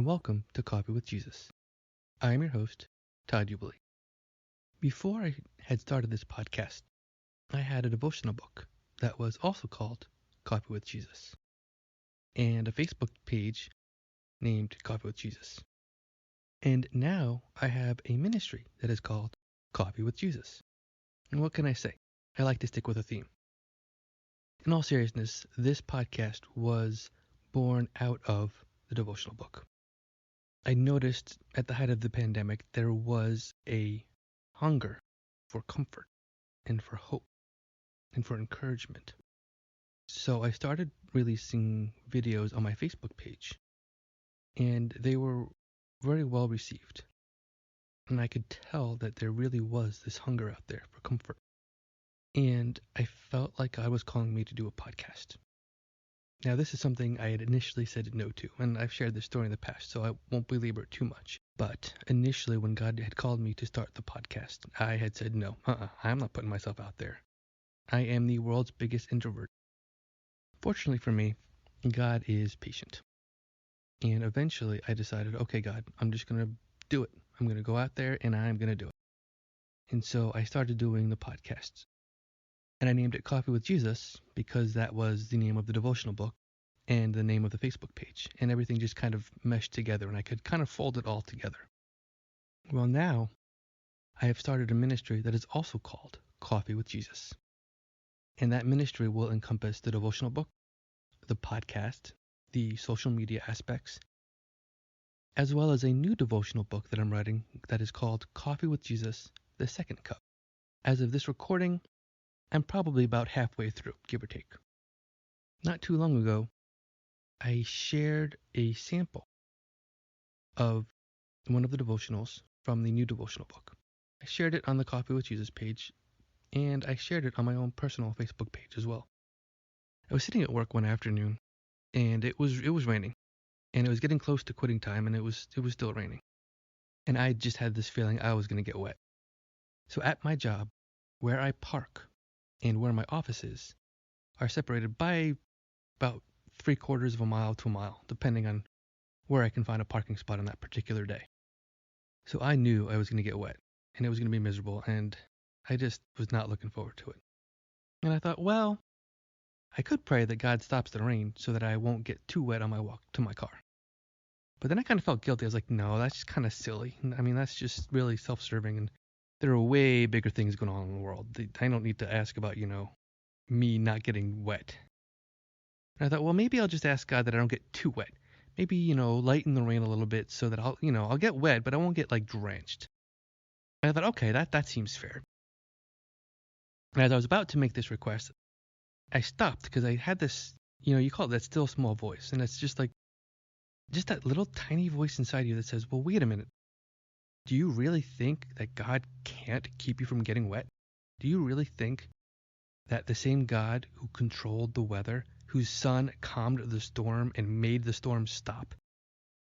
welcome to Coffee with Jesus. I am your host, Todd Uebele. Before I had started this podcast, I had a devotional book that was also called Coffee with Jesus, and a Facebook page named Coffee with Jesus. And now I have a ministry that is called Coffee with Jesus. And what can I say? I like to stick with a theme. In all seriousness, this podcast was born out of the devotional book. I noticed at the height of the pandemic there was a hunger for comfort and for hope and for encouragement. So I started releasing videos on my Facebook page, and they were very well received. And I could tell that there really was this hunger out there for comfort. And I felt like God was calling me to do a podcast. Now, this is something I had initially said no to, and I've shared this story in the past, so I won't belabor it too much. But initially, when God had called me to start the podcast, I had said no, I'm not putting myself out there. I am the world's biggest introvert. Fortunately for me, God is patient. And eventually, I decided, okay, God, I'm just going to do it. I'm going to go out there, and I'm going to do it. And so I started doing the podcasts. And I named it Coffee with Jesus because that was the name of the devotional book and the name of the Facebook page. And everything just kind of meshed together, and I could kind of fold it all together. Well, now I have started a ministry that is also called Coffee with Jesus. And that ministry will encompass the devotional book, the podcast, the social media aspects, as well as a new devotional book that I'm writing that is called Coffee with Jesus, the Second Cup. As of this recording, I'm probably about halfway through, give or take. Not too long ago, I shared a sample of one of the devotionals from the new devotional book. I shared it on the Coffee with Jesus page, and I shared it on my own personal Facebook page as well. I was sitting at work one afternoon, and it was raining, and it was getting close to quitting time, and it was still raining. And I just had this feeling I was going to get wet. So at my job, where I park and where my office is, are separated by about 3/4 of a mile to a mile, depending on where I can find a parking spot on that particular day. So I knew I was going to get wet, and it was going to be miserable, and I just was not looking forward to it. And I thought, well, I could pray that God stops the rain so that I won't get too wet on my walk to my car. But then I kind of felt guilty. I was like, no, that's just kind of silly. I mean, that's just really self-serving, and there are way bigger things going on in the world. I don't need to ask about, me not getting wet. And I thought, well, maybe I'll just ask God that I don't get too wet. Maybe, lighten the rain a little bit so that I'll get wet, but I won't get drenched. And I thought, okay, that seems fair. And as I was about to make this request, I stopped because I had this, you call it that still small voice. And it's just that little tiny voice inside you that says, well, wait a minute. Do you really think that God can't keep you from getting wet? Do you really think that the same God who controlled the weather, whose son calmed the storm and made the storm stop,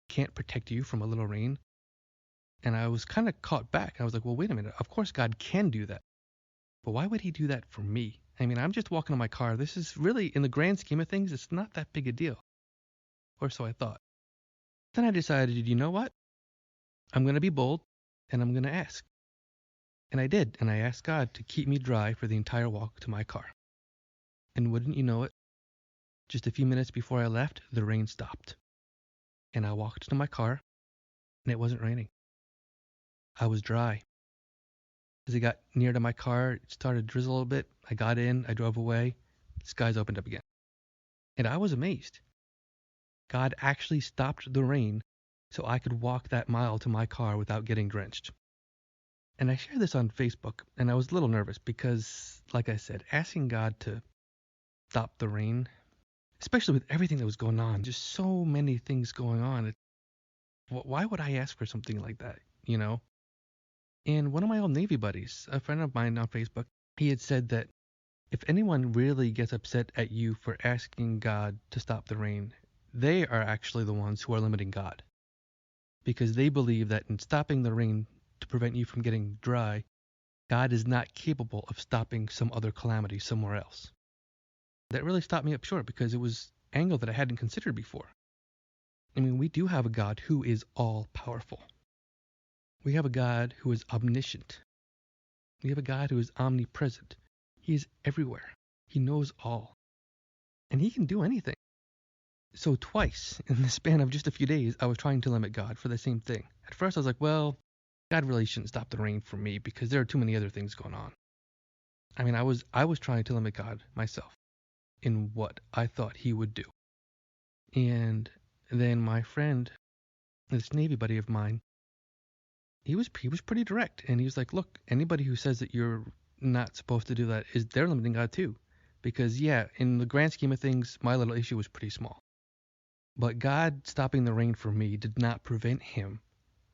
can't protect you from a little rain? And I was kind of caught back. I was like, well, wait a minute. Of course God can do that. But why would he do that for me? I mean, I'm just walking on my car. This is really, in the grand scheme of things, it's not that big a deal. Or so I thought. Then I decided, you know what? I'm going to be bold, and I'm going to ask. And I did. And I asked God to keep me dry for the entire walk to my car. And wouldn't you know it, just a few minutes before I left, the rain stopped. And I walked to my car, and it wasn't raining. I was dry. As I got near to my car, it started to drizzle a little bit. I got in, I drove away, the skies opened up again. And I was amazed. God actually stopped the rain so I could walk that mile to my car without getting drenched. And I shared this on Facebook, and I was a little nervous because, like I said, asking God to stop the rain, especially with everything that was going on, just so many things going on. Why would I ask for something like that, And one of my old Navy buddies, a friend of mine on Facebook, he had said that if anyone really gets upset at you for asking God to stop the rain, they are actually the ones who are limiting God. Because they believe that in stopping the rain to prevent you from getting dry, God is not capable of stopping some other calamity somewhere else. That really stopped me up short because it was an angle that I hadn't considered before. I mean, we do have a God who is all powerful. We have a God who is omniscient. We have a God who is omnipresent. He is everywhere. He knows all. And he can do anything. So twice in the span of just a few days, I was trying to limit God for the same thing. At first I was like, well, God really shouldn't stop the rain for me because there are too many other things going on. I mean, I was trying to limit God myself in what I thought he would do. And then my friend, this Navy buddy of mine, he was pretty direct, and he was like, look, anybody who says that you're not supposed to do that they're limiting God too. Because yeah, in the grand scheme of things, my little issue was pretty small. But God stopping the rain for me did not prevent him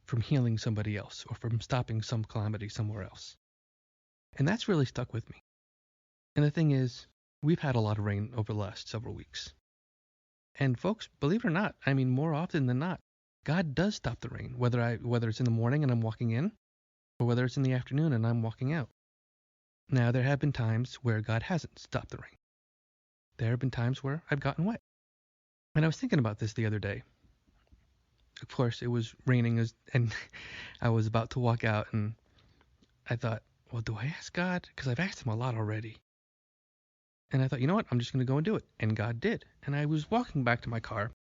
from healing somebody else or from stopping some calamity somewhere else. And that's really stuck with me. And the thing is, we've had a lot of rain over the last several weeks. And folks, believe it or not, I mean, more often than not, God does stop the rain, whether it's in the morning and I'm walking in, or whether it's in the afternoon and I'm walking out. Now, there have been times where God hasn't stopped the rain. There have been times where I've gotten wet. And I was thinking about this the other day. Of course, it was raining, and I was about to walk out, and I thought, well, do I ask God? Because I've asked him a lot already. And I thought, you know what? I'm just going to go and do it. And God did. And I was walking back to my car.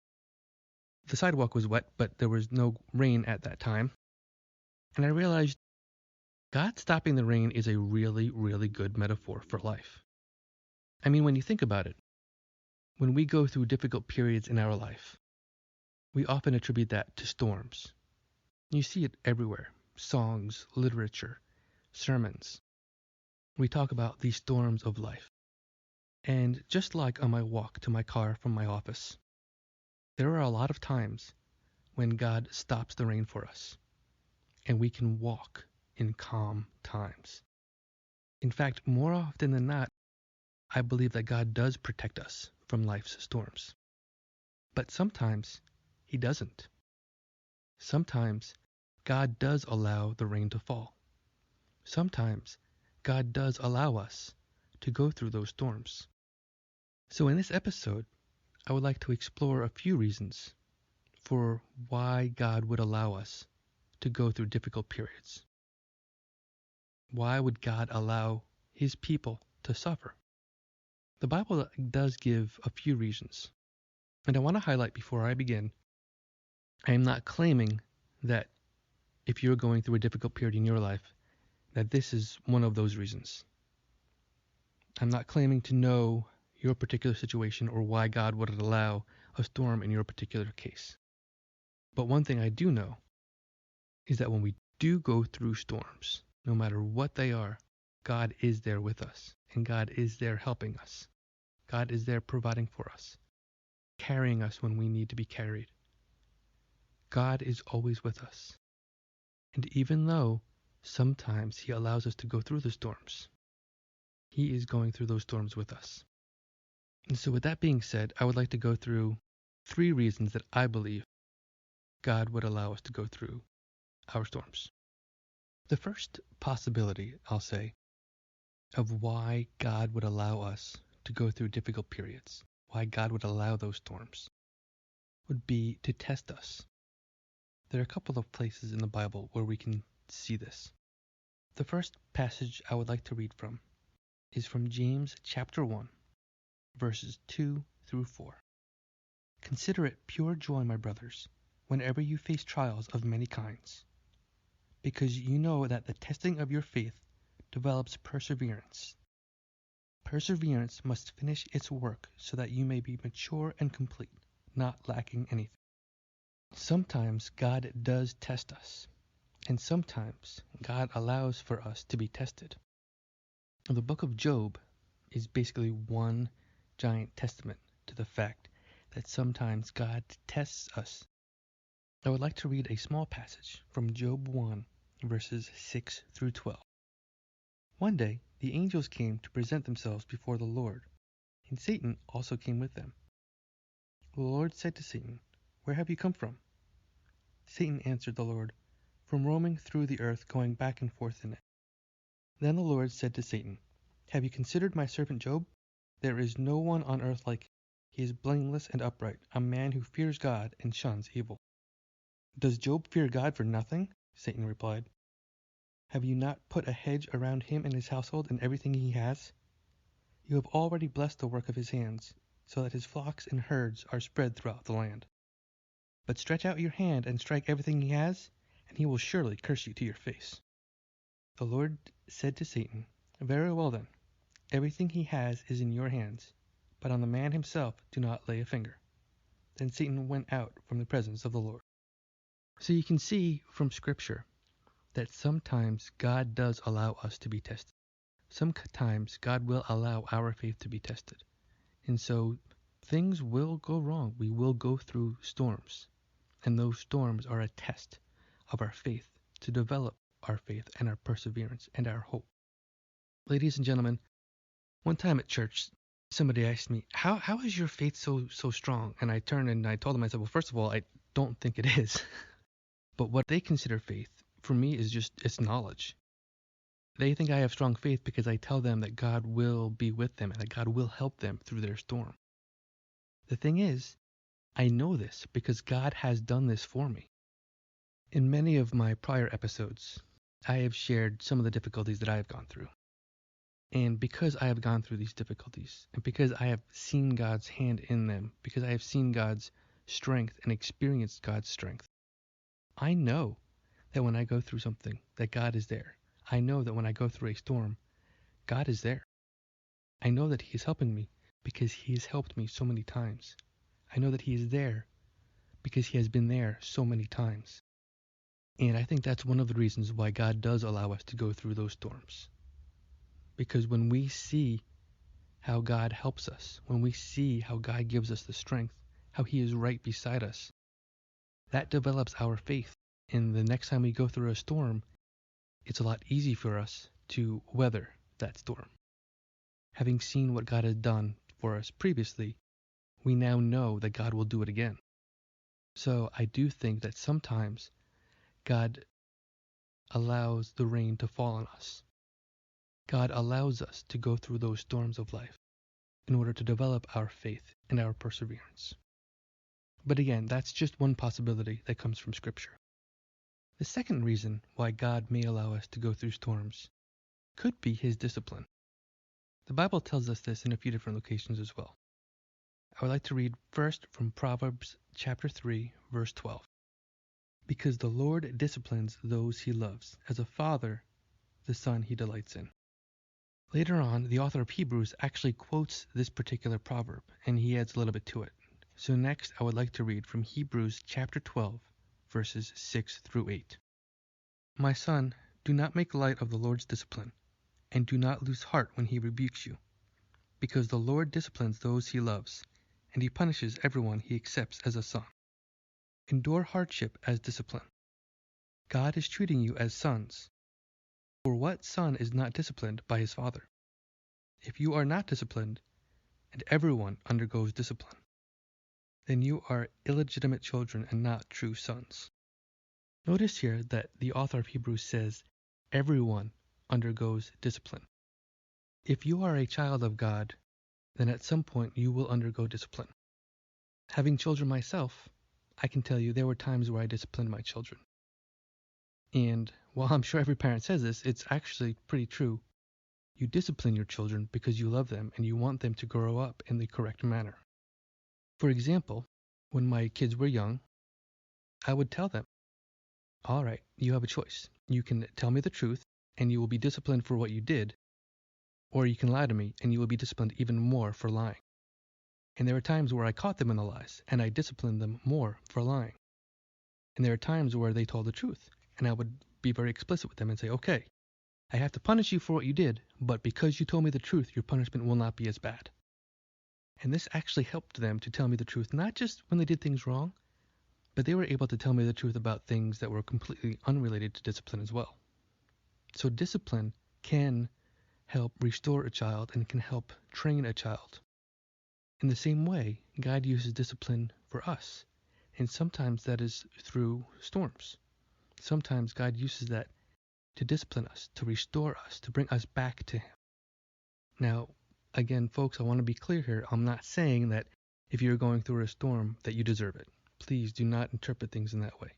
The sidewalk was wet, but there was no rain at that time. And I realized God stopping the rain is a really, really good metaphor for life. I mean, when you think about it, when we go through difficult periods in our life, we often attribute that to storms. You see it everywhere. Songs, literature, sermons. We talk about these storms of life. And just like on my walk to my car from my office, there are a lot of times when God stops the rain for us, and we can walk in calm times. In fact, more often than not, I believe that God does protect us from life's storms. But sometimes he doesn't. Sometimes God does allow the rain to fall. Sometimes God does allow us to go through those storms. So in this episode, I would like to explore a few reasons for why God would allow us to go through difficult periods. Why would God allow his people to suffer? The Bible does give a few reasons. And I want to highlight before I begin, I am not claiming that if you're going through a difficult period in your life, that this is one of those reasons. I'm not claiming to know your particular situation or why God would allow a storm in your particular case. But one thing I do know is that when we do go through storms, no matter what they are, God is there with us, and God is there helping us. God is there providing for us, carrying us when we need to be carried. God is always with us. And even though sometimes he allows us to go through the storms, he is going through those storms with us. And so with that being said, I would like to go through 3 reasons that I believe God would allow us to go through our storms. The first possibility, I'll say, of why God would allow us to go through difficult periods, why God would allow those storms, would be to test us. There are a couple of places in the Bible where we can see this. The first passage I would like to read from is from James chapter 1, verses 2 through 4. Consider it pure joy, my brothers, whenever you face trials of many kinds, because you know that the testing of your faith develops perseverance. Perseverance must finish its work so that you may be mature and complete, not lacking anything. Sometimes God does test us, and sometimes God allows for us to be tested. The book of Job is basically one giant testament to the fact that sometimes God tests us. I would like to read a small passage from Job 1, verses 6 through 12. One day the angels came to present themselves before the Lord, and Satan also came with them. The Lord said to Satan, "Where have you come from?" Satan answered the Lord, "From roaming through the earth, going back and forth in it." Then the Lord said to Satan, "Have you considered my servant Job? There is no one on earth like him, He is blameless and upright, a man who fears God and shuns evil. Does Job fear God for nothing? Satan replied. Have you not put a hedge around him and his household and everything he has? You have already blessed the work of his hands, so that his flocks and herds are spread throughout the land. But stretch out your hand and strike everything he has, and he will surely curse you to your face. The Lord said to Satan, Very well then, everything he has is in your hands, but on the man himself do not lay a finger. Then Satan went out from the presence of the Lord. So you can see from Scripture that sometimes God does allow us to be tested. Sometimes God will allow our faith to be tested. And so things will go wrong. We will go through storms. And those storms are a test of our faith to develop our faith and our perseverance and our hope. Ladies and gentlemen, one time at church, somebody asked me, how is your faith so strong? And I turned and I told them, I said, well, first of all, I don't think it is. But what they consider faith, for me, is just, it's knowledge. They think I have strong faith because I tell them that God will be with them and that God will help them through their storm. The thing is, I know this because God has done this for me. In many of my prior episodes, I have shared some of the difficulties that I have gone through. And because I have gone through these difficulties, and because I have seen God's hand in them, because I have seen God's strength and experienced God's strength, I know that when I go through something, that God is there. I know that when I go through a storm, God is there. I know that He is helping me because He has helped me so many times. I know that He is there because He has been there so many times. And I think that's one of the reasons why God does allow us to go through those storms. Because when we see how God helps us, when we see how God gives us the strength, how He is right beside us, that develops our faith. And the next time we go through a storm, it's a lot easier for us to weather that storm. Having seen what God has done for us previously, we now know that God will do it again. So I do think that sometimes God allows the rain to fall on us. God allows us to go through those storms of life in order to develop our faith and our perseverance. But again, that's just one possibility that comes from Scripture. The second reason why God may allow us to go through storms could be His discipline. The Bible tells us this in a few different locations as well. I would like to read first from Proverbs chapter 3, verse 12. Because the Lord disciplines those He loves, as a father the son He delights in. Later on, the author of Hebrews actually quotes this particular proverb, and he adds a little bit to it. So next, I would like to read from Hebrews chapter 12, verses 6 through 8. My son, do not make light of the Lord's discipline, and do not lose heart when He rebukes you, because the Lord disciplines those He loves, and He punishes everyone He accepts as a son. Endure hardship as discipline. God is treating you as sons. For what son is not disciplined by his father? If you are not disciplined, and everyone undergoes discipline, then you are illegitimate children and not true sons. Notice here that the author of Hebrews says, everyone undergoes discipline. If you are a child of God, then at some point you will undergo discipline. Having children myself, I can tell you there were times where I disciplined my children. And while I'm sure every parent says this, it's actually pretty true. You discipline your children because you love them and you want them to grow up in the correct manner. For example, when my kids were young, I would tell them, all right, you have a choice. You can tell me the truth and you will be disciplined for what you did, or you can lie to me and you will be disciplined even more for lying. And there are times where I caught them in the lies and I disciplined them more for lying. And there are times where they told the truth and I would be very explicit with them and say, okay, I have to punish you for what you did, but because you told me the truth, your punishment will not be as bad. And this actually helped them to tell me the truth, not just when they did things wrong, but they were able to tell me the truth about things that were completely unrelated to discipline as well. So discipline can help restore a child and can help train a child. In the same way, God uses discipline for us, and sometimes that is through storms. Sometimes God uses that to discipline us, to restore us, to bring us back to Him. Now, again, folks, I want to be clear here. I'm not saying that if you're going through a storm, that you deserve it. Please do not interpret things in that way.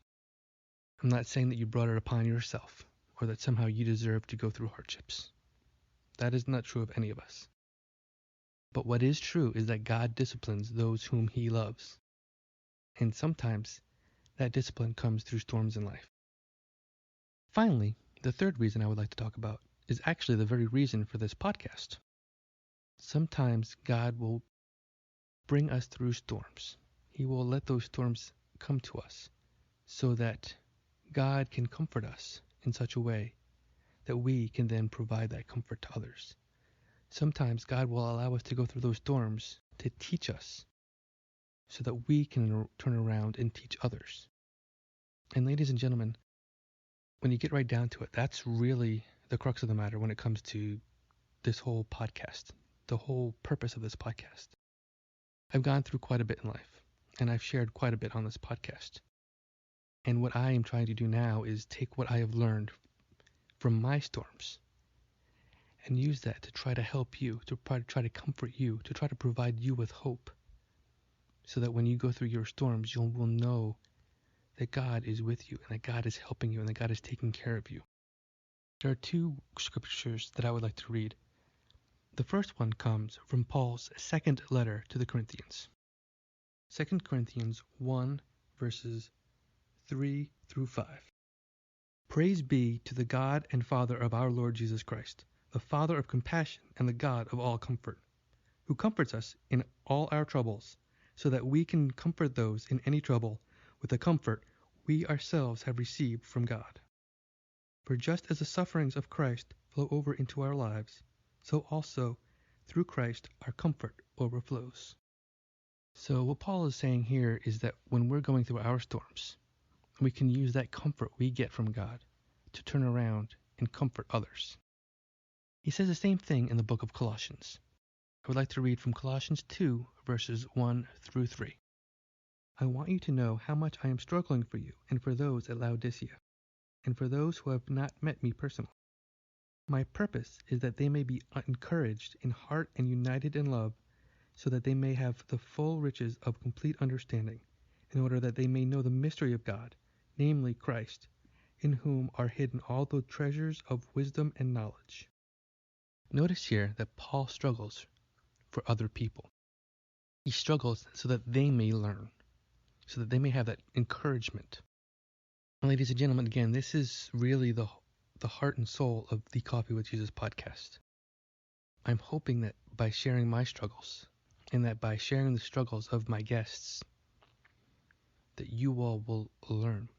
I'm not saying that you brought it upon yourself or that somehow you deserve to go through hardships. That is not true of any of us. But what is true is that God disciplines those whom he loves. And sometimes that discipline comes through storms in life. Finally, the third reason I would like to talk about is actually the very reason for this podcast. Sometimes God will bring us through storms. He will let those storms come to us so that God can comfort us in such a way that we can then provide that comfort to others. Sometimes God will allow us to go through those storms to teach us so that we can turn around and teach others. And ladies and gentlemen, when you get right down to it, that's really the crux of the matter when it comes to this whole podcast, the whole purpose of this podcast. I've gone through quite a bit in life, and I've shared quite a bit on this podcast. And what I am trying to do now is take what I have learned from my storms and use that to try to help you, to try to comfort you, to try to provide you with hope, so that when you go through your storms, you will know that God is with you and that God is helping you and that God is taking care of you. There are two scriptures that I would like to read. The first one comes from Paul's second letter to the Corinthians. 2 Corinthians 1, verses 3 through 5. Praise be to the God and Father of our Lord Jesus Christ, the Father of compassion and the God of all comfort, who comforts us in all our troubles, so that we can comfort those in any trouble with the comfort we ourselves have received from God. For just as the sufferings of Christ flow over into our lives, so also through Christ our comfort overflows. So what Paul is saying here is that when we're going through our storms, we can use that comfort we get from God to turn around and comfort others. He says the same thing in the book of Colossians. I would like to read from Colossians 2, verses 1 through 3. I want you to know how much I am struggling for you and for those at Laodicea, and for those who have not met me personally. My purpose is that they may be encouraged in heart and united in love, so that they may have the full riches of complete understanding, in order that they may know the mystery of God, namely Christ, in whom are hidden all the treasures of wisdom and knowledge. Notice here that Paul struggles for other people. He struggles so that they may learn, so that they may have that encouragement. And ladies and gentlemen, again, this is really the heart and soul of the Coffee with Jesus podcast. I'm hoping that by sharing my struggles, and that by sharing the struggles of my guests, that you all will learn.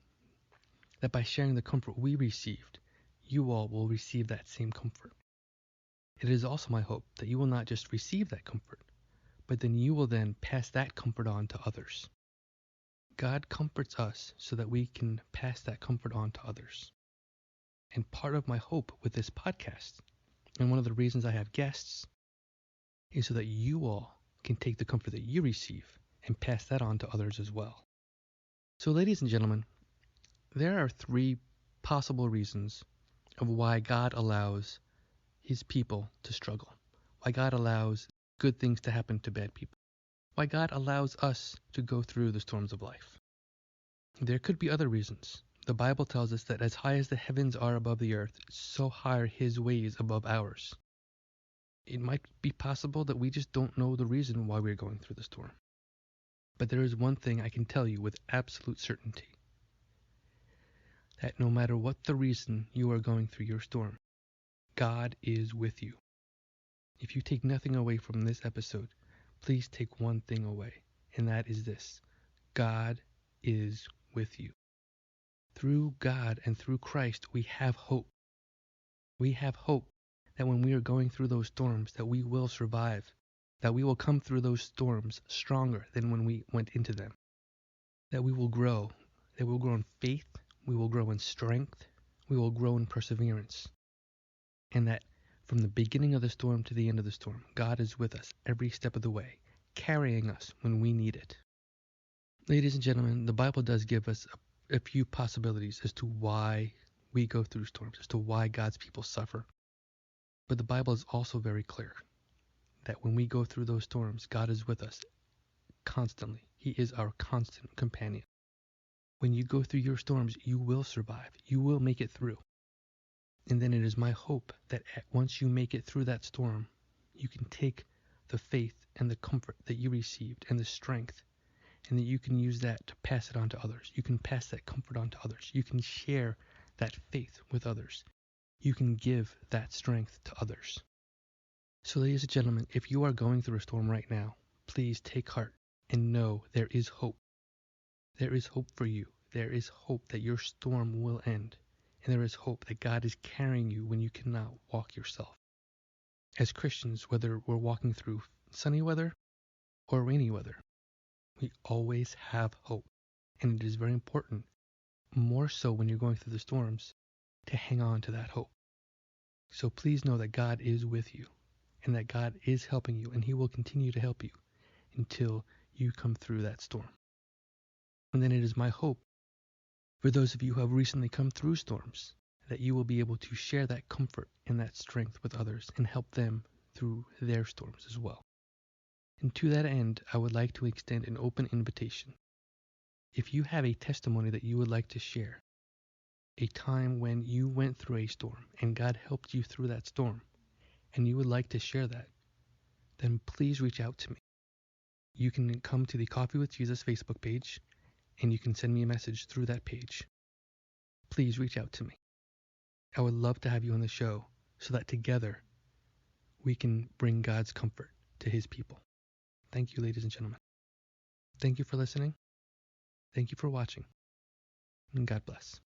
That by sharing the comfort we received, you all will receive that same comfort. It is also my hope that you will not just receive that comfort, but then you will then pass that comfort on to others. God comforts us so that we can pass that comfort on to others. And part of my hope with this podcast, and one of the reasons I have guests, is so that you all can take the comfort that you receive and pass that on to others as well. So ladies and gentlemen, there are three possible reasons of why God allows his people to struggle, why God allows good things to happen to bad people, why God allows us to go through the storms of life. There could be other reasons. The Bible tells us that as high as the heavens are above the earth, so high are his ways above ours. It might be possible that we just don't know the reason why we're going through the storm. But there is one thing I can tell you with absolute certainty, that no matter what the reason you are going through your storm, God is with you. If you take nothing away from this episode, please take one thing away, and that is this: God is with you. Through God and through Christ, we have hope. We have hope that when we are going through those storms, that we will survive, that we will come through those storms stronger than when we went into them, that we will grow, that we will grow in faith, we will grow in strength, we will grow in perseverance, and that from the beginning of the storm to the end of the storm, God is with us every step of the way, carrying us when we need it. Ladies and gentlemen, the Bible does give us a few possibilities as to why we go through storms, as to why God's people suffer. But the Bible is also very clear that when we go through those storms, God is with us constantly. He is our constant companion. When you go through your storms, you will survive. You will make it through. And then it is my hope that once you make it through that storm, you can take the faith and the comfort that you received and the strength, and that you can use that to pass it on to others. You can pass that comfort on to others. You can share that faith with others. You can give that strength to others. So, ladies and gentlemen, if you are going through a storm right now, please take heart and know there is hope. There is hope for you. There is hope that your storm will end. And there is hope that God is carrying you when you cannot walk yourself. As Christians, whether we're walking through sunny weather or rainy weather, we always have hope. And it is very important, more so when you're going through the storms, to hang on to that hope. So please know that God is with you and that God is helping you, and He will continue to help you until you come through that storm. And then it is my hope for those of you who have recently come through storms that you will be able to share that comfort and that strength with others and help them through their storms as well. And to that end, I would like to extend an open invitation. If you have a testimony that you would like to share, a time when you went through a storm and God helped you through that storm, and you would like to share that, then please reach out to me. You can come to the Coffee with Jesus Facebook page, and you can send me a message through that page. Please reach out to me. I would love to have you on the show so that together we can bring God's comfort to His people. Thank you, ladies and gentlemen. Thank you for listening. Thank you for watching. And God bless.